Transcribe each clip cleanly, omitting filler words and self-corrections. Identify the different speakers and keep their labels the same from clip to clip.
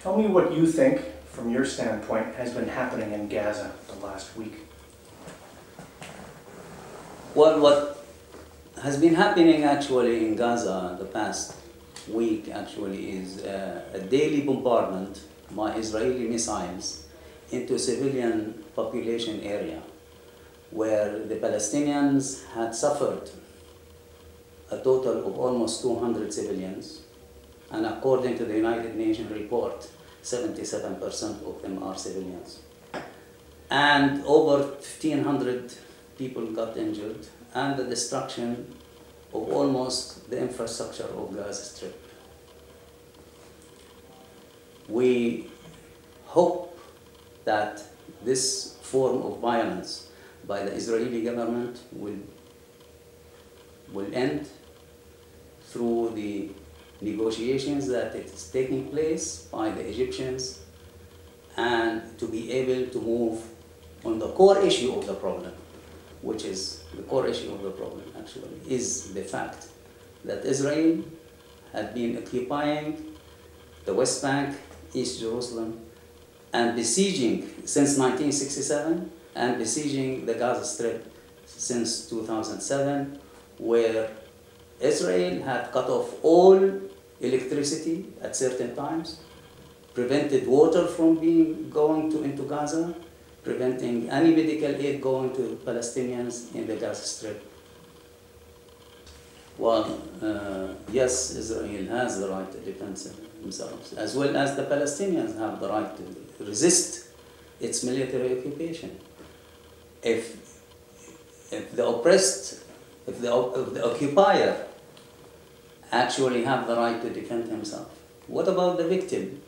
Speaker 1: Tell me what you think, from your standpoint, has been happening in Gaza the last week.
Speaker 2: Well, what has been happening actually in Gaza the past week actually is a daily bombardment by Israeli missiles into civilian population area where the Palestinians had suffered a total of almost 200 civilians, and according to the United Nations report, 77% of them are civilians. And over 1,500 people got injured, and the destruction of almost the infrastructure of Gaza Strip. We hope that this form of violence by the Israeli government will end through the negotiations that it is taking place by the Egyptians, and to be able to move on the core issue of the problem, which is the core issue of the problem actually is the fact that Israel had been occupying the West Bank, East Jerusalem, and besieging since 1967, and besieging the Gaza Strip since 2007, where Israel had cut off all electricity at certain times, prevented water from going into Gaza, preventing any medical aid going to Palestinians in the Gaza Strip. Well, yes, Israel has the right to defend themselves, as well as the Palestinians have the right to resist its military occupation. If the oppressed, if the occupier actually have the right to defend himself, what about the victim?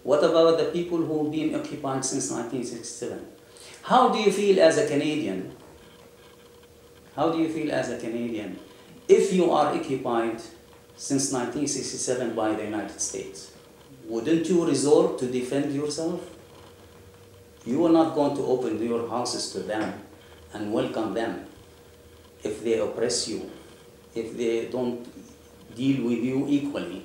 Speaker 2: What about the people who have been occupied since 1967? How do you feel as a Canadian? How do you feel as a Canadian if you are occupied since 1967 by the United States? Wouldn't you resort to defend yourself? You are not going to open your houses to them and welcome them if they oppress you, if they don't deal with you equally,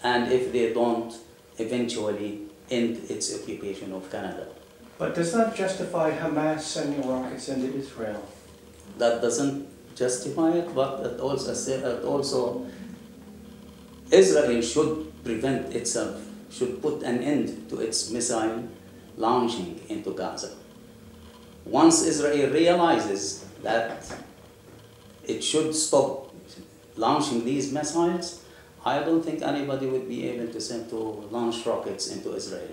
Speaker 2: and if they don't eventually end its occupation of Canada.
Speaker 1: But does that justify Hamas sending rockets into Israel?
Speaker 2: That doesn't justify it, but it also Israel should prevent itself, should put an end to its missile launching into Gaza. Once Israel realizes that it should stop launching these missiles, I don't think anybody would be able to launch rockets into Israel.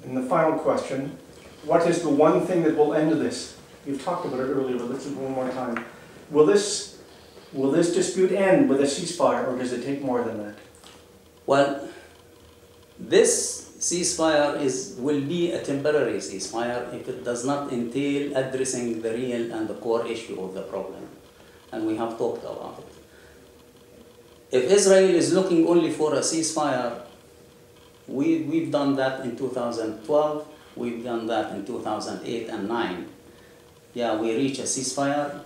Speaker 1: And the final question, what is the one thing that will end this? You've talked about it earlier, but let's do it one more time. Will this dispute end with a ceasefire, or does it take more than that?
Speaker 2: Well, this ceasefire will be a temporary ceasefire if it does not entail addressing the real and the core issue of the problem. And we have talked about it. If Israel is looking only for a ceasefire, we've done that in 2012, we've done that in 2008 and 2009. Yeah, we reached a ceasefire,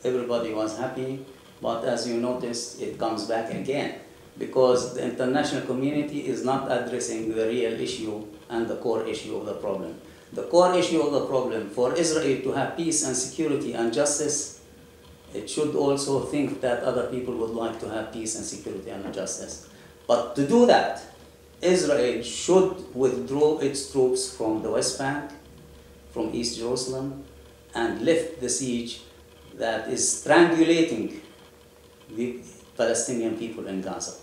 Speaker 2: everybody was happy, but as you noticed, it comes back again, because the international community is not addressing the real issue and the core issue of the problem. The core issue of the problem, for Israel to have peace and security and justice, it should also think that other people would like to have peace and security and justice. But to do that, Israel should withdraw its troops from the West Bank, from East Jerusalem, and lift the siege that is strangulating the Palestinian people in Gaza.